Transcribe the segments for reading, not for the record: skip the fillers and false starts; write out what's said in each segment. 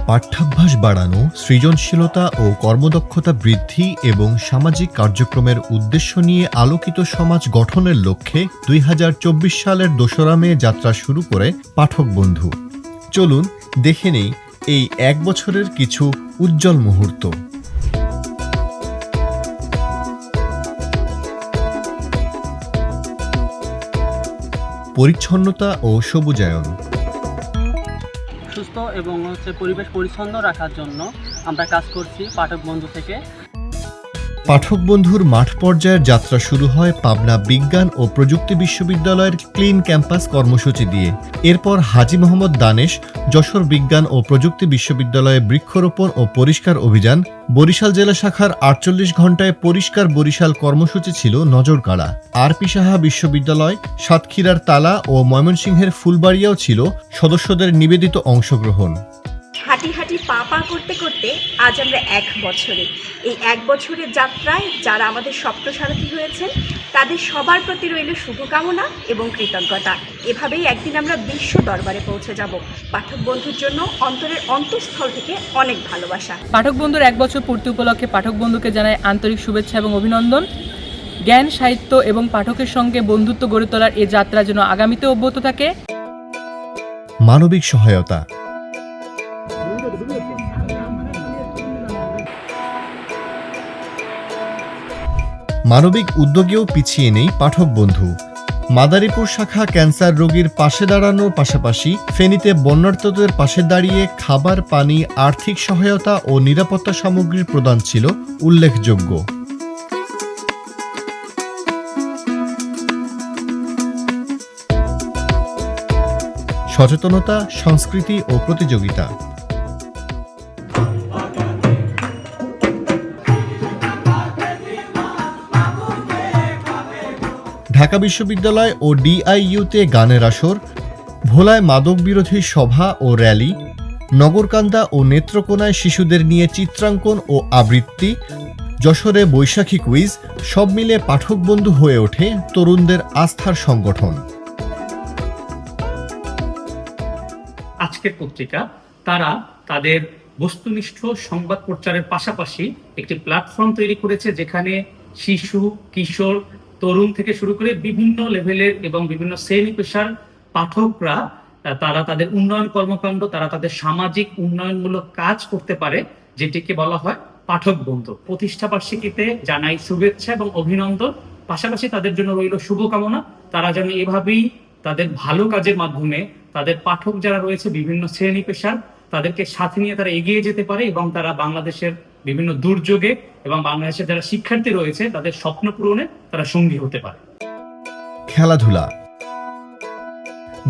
পাঠ্যাভ্যাস বাড়ানো, সৃজনশীলতা ও কর্মদক্ষতা বৃদ্ধি এবং সামাজিক কার্যক্রমের উদ্দেশ্য নিয়ে আলোকিত সমাজ গঠনের লক্ষ্যে ২০২৪ সালের ২রা মে যাত্রা শুরু করে পাঠক বন্ধু। চলুন দেখে নেই এই এক বছরের কিছু উজ্জ্বল মুহূর্ত। পরিচ্ছন্নতা ও সবুজায়ন। সুস্থ এবং পরিবেশ পরিচ্ছন্ন রাখার জন্য আমরা কাজ করছি পাঠক বন্ধু থেকে। পাঠক বন্ধুর মাঠ পর্যায়ের যাত্রা শুরু হয় পাবনা বিজ্ঞান ও প্রযুক্তি বিশ্ববিদ্যালয়ের ক্লিন ক্যাম্পাস কর্মসূচি দিয়ে। এরপর হাজী মোহাম্মদ দানেশ যশোর বিজ্ঞান ও প্রযুক্তি বিশ্ববিদ্যালয়ে বৃক্ষরোপণ ও পরিষ্কার অভিযান, বরিশাল জেলা শাখার ৪৮ ঘণ্টায় পরিষ্কার বরিশাল কর্মসূচি ছিল নজর কাড়া। আর.পি. সাহা বিশ্ববিদ্যালয়, সাতক্ষীরার তালা ও ময়মনসিংহের ফুলবাড়িয়াও ছিল সদস্যদের নিবেদিত অংশগ্রহণ। হাঁটি হাঁটি পা পা করতে করতে আজ আমরা এক বছরে। এই এক বছরের যাত্রায় যারা আমাদের স্বপ্নসারথী হয়েছেন তাদের সবার প্রতি রইল শুভকামনা এবং কৃতজ্ঞতা। এভাবেই একদিন আমরা বিশ্ব দরবারে পৌঁছে যাব। পাঠক বন্ধুর জন্য অন্তরের অন্তঃস্থল থেকে অনেক ভালোবাসা। পাঠক বন্ধুর এক বছর পূর্তি উপলক্ষে পাঠক বন্ধুকে জানায় আন্তরিক শুভেচ্ছা এবং অভিনন্দন। জ্ঞান, সাহিত্য এবং পাঠকের সঙ্গে বন্ধুত্ব গড়ে তোলার এই যাত্রা যেন আগামীতে অব্যাহত থাকে। মানবিক সহায়তা। মানবিক উদ্যোগেও পিছিয়ে নেই পাঠক বন্ধু। মাদারীপুর শাখা ক্যান্সার রোগীর পাশে দাঁড়ানোর পাশাপাশি ফেনীতে বন্যার্তদের পাশে দাঁড়িয়ে খাবার, পানি, আর্থিক সহায়তা ও নিরাপত্তা সামগ্রীর প্রদান ছিল উল্লেখযোগ্য। সচেতনতা, সংস্কৃতি ও প্রতিযোগিতা। ঢাকা বিশ্ববিদ্যালয় ও ডিআইইউতে গানের আসর, ভোলায় মাদক বিরোধী সভা ও র্যালি, নগরকান্দা ও নেত্রকোনায় শিশুদের নিয়ে চিত্রাঙ্কন ও আবৃত্তি, যশোরে বৈশাখী কুইজ, সব মিলে পাঠক বন্ধু হয়ে ওঠে তরুণদের আস্থার সংগঠন। আজকের পত্রিকা তারা তাদের বস্তুনিষ্ঠ সংবাদ প্রচারের পাশাপাশি একটি প্ল্যাটফর্ম তৈরি করেছে যেখানে শিশু, কিশোর, তরুণ থেকে শুরু করে বিভিন্ন লেভেলের এবং বিভিন্ন শ্রেণী পেশার পাঠকরা তারা তাদের উন্নয়ন কর্মকাণ্ড, তারা তাদের সামাজিক উন্নয়নমূলক কাজ করতে পারে, যেটিকে বলা হয় পাঠক বন্ধু। প্রতিষ্ঠা বার্ষিকীতে জানাই শুভেচ্ছা এবং অভিনন্দন, পাশাপাশি তাদের জন্য রইল শুভকামনা। তারা যেন এভাবেই তাদের ভালো কাজের মাধ্যমে তাদের পাঠক যারা রয়েছে বিভিন্ন শ্রেণী পেশার তাদেরকে সাথে নিয়ে তারা এগিয়ে যেতে পারে এবং তারা বাংলাদেশের বিভিন্ন দুর্যোগে এবং বাংলাদেশের যারা শিক্ষার্থী রয়েছে তাদের স্বপ্ন পূরণে তারা সঙ্গী হতে পারে। খেলাধুলা।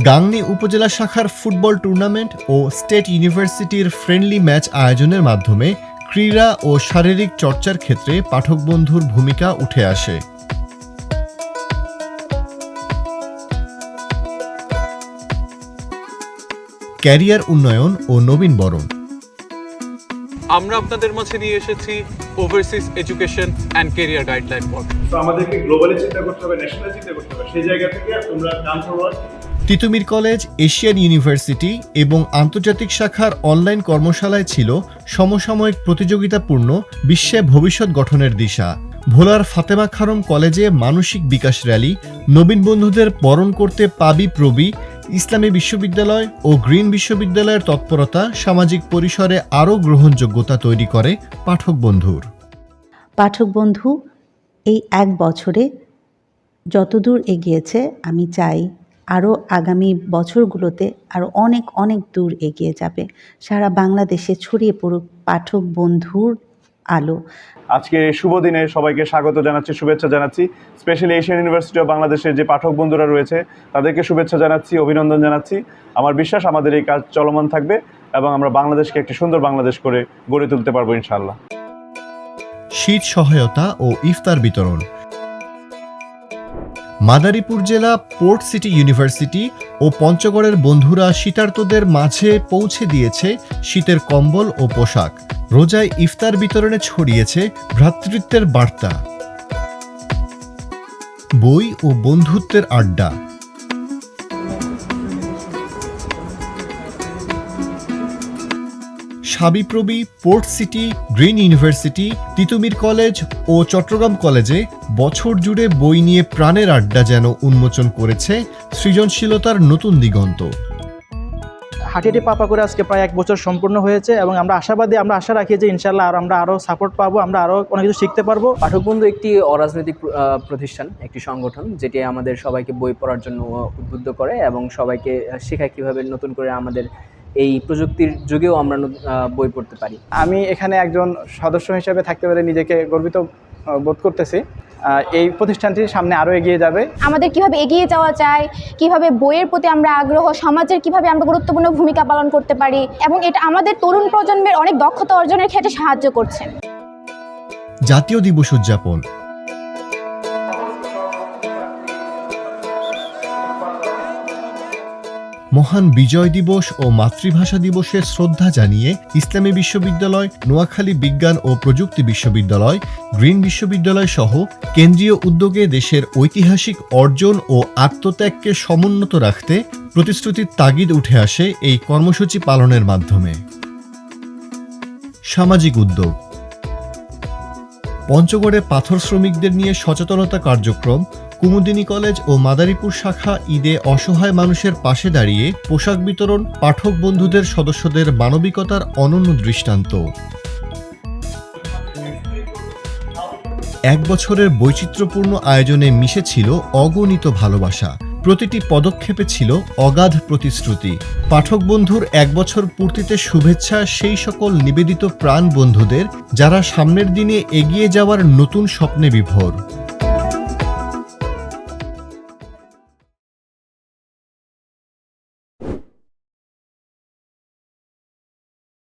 গাংনী উপজেলা শাখার ফুটবল টুর্নামেন্ট ও স্টেট ইউনিভার্সিটির ফ্রেন্ডলি ম্যাচ আয়োজনের মাধ্যমে ক্রীড়া ও শারীরিক চর্চার ক্ষেত্রে পাঠক বন্ধুর ভূমিকা উঠে আসে। ক্যারিয়ার উন্নয়ন ও নবীনবরণ। আমরা আপনাদের মাঝে নিয়ে এসেছি overseas education and career guideline board. তো আমাদেরকে গ্লোবালি চিন্তা করতে হবে, ন্যাশনাল চিন্তা করতে হবে। সেই জায়গা থেকে তোমরা come forward. Titumir College, Asian University এবং আন্তর্জাতিক শাখার অনলাইন কর্মশালায় ছিল সমসাময়িক প্রতিযোগিতাপূর্ণ বিশ্বে ভবিষ্যৎ গঠনের দিশা। ভোলার ফাতেমা খানম কলেজে মানসিক বিকাশ র্যালি, নবীন বন্ধুদের বরণ করতে পাবি প্রবি, ইসলামী বিশ্ববিদ্যালয় ও গ্রিন বিশ্ববিদ্যালয়ের তৎপরতা সামাজিক পরিসরে আরও গ্রহণযোগ্যতা তৈরি করে পাঠক বন্ধুর। পাঠক বন্ধু এই এক বছরে যতদূর এগিয়েছে, আমি চাই আরও আগামী বছরগুলোতে আরও অনেক অনেক দূর এগিয়ে যাবে। সারা বাংলাদেশে ছড়িয়ে পড়ুক পাঠক বন্ধুর আলো। আজকে এই শুভ দিনে সবাইকে স্বাগত জানাচ্ছি, শুভেচ্ছা জানাচ্ছি। স্পেশালি এশিয়ান ইউনিভার্সিটি অফ বাংলাদেশের যে পাঠক বন্ধুরা রয়েছে তাদেরকে শুভেচ্ছা জানাচ্ছি, অভিনন্দন জানাচ্ছি। আমার বিশ্বাস আমাদের এই কাজ চলমান থাকবে এবং আমরা বাংলাদেশকে একটি সুন্দর বাংলাদেশ করে গড়ে তুলতে পারবো ইনশাআল্লাহ। শীত সহায়তা ও ইফতার বিতরণ। মাদারীপুর জেলা পোর্ট সিটি ইউনিভার্সিটি ও পঞ্চগড়ের বন্ধুরা শীতার্তদের মাঝে পৌঁছে দিয়েছে শীতের কম্বল ও পোশাক। রোজায় ইফতার বিতরণে ছড়িয়েছে ভ্রাতৃত্বের বার্তা। বই ও বন্ধুত্বের আড্ডা। সাবিপ্রবি, Port City, Green University, Titumir college ও চট্টগ্রাম কলেজে বছর জুড়ে বই নিয়ে প্রাণের আড্ডা যেন উন্মোচন করেছে সৃজনশীলতার নতুন দিগন্ত। হাঁটিহাঁটি পাপা করে আজকে প্রায় 1 বছর সম্পূর্ণ হয়েছে এবং আমরা আশাবাদী, আমরা আশা রাখি যে ইনশাল্লাহ আমরা আরও সাপোর্ট পাবো, আমরা আরও অনেক কিছু শিখতে পারবো। পাঠক বন্ধু একটি অরাজনৈতিক প্রতিষ্ঠান, একটি সংগঠন যেটি আমাদের সবাইকে বই পড়ার জন্য উদ্বুদ্ধ করে এবং সবাইকে শেখায় কীভাবে নতুন করে আমাদের এই প্রযুক্তির যুগেও আমরা বই পড়তে পারি। আমি এখানে একজন সদস্য হিসেবে থাকতে পেরে নিজেকে গর্বিত বোধ করতেছি। এই প্রতিষ্ঠানটি সামনে আরও এগিয়ে যাবে। আমাদের কিভাবে এগিয়ে যাওয়া যায়, কিভাবে বইয়ের প্রতি আমরা আগ্রহ, সমাজের কিভাবে আমরা গুরুত্বপূর্ণ ভূমিকা পালন করতে পারি এবং এটা আমাদের তরুণ প্রজন্মের অনেক দক্ষতা অর্জনের ক্ষেত্রে সাহায্য করছে। জাতীয় দিবস উদযাপন। মহান বিজয় দিবস ও মাতৃভাষা দিবসের শ্রদ্ধা জানিয়ে ইসলামী বিশ্ববিদ্যালয়, নোয়াখালী বিজ্ঞান ও প্রযুক্তি বিশ্ববিদ্যালয়, গ্রিন বিশ্ববিদ্যালয় সহ কেন্দ্রীয় উদ্যোগে দেশের ঐতিহাসিক অর্জন ও আত্মত্যাগকে সমুন্নত রাখতে প্রতিশ্রুতির তাগিদ উঠে আসে এই কর্মসূচি পালনের মাধ্যমে। সামাজিক উদ্যোগ। পঞ্চগড়ে পাথর শ্রমিকদের নিয়ে সচেতনতা কার্যক্রম। কুমুদিনী কলেজ ও মাদারীপুর শাখা ঈদে অসহায় মানুষের পাশে দাঁড়িয়ে পোশাক বিতরণ। পাঠক বন্ধুদের সদস্যদের মানবিকতার অনন্য দৃষ্টান্ত। 1 বছরের বৈচিত্র্যপূর্ণ আয়োজনে মিশেছিল অগণিত ভালোবাসা। প্রতিটি পদক্ষেপে ছিল অগাধ প্রতিশ্রুতি। পাঠক বন্ধুর 1 বছর পূর্তিতে শুভেচ্ছা সেই সকল নিবেদিত প্রাণ বন্ধুদের যারা সামনের দিনে এগিয়ে যাওয়ার নতুন স্বপ্নে বিভোর।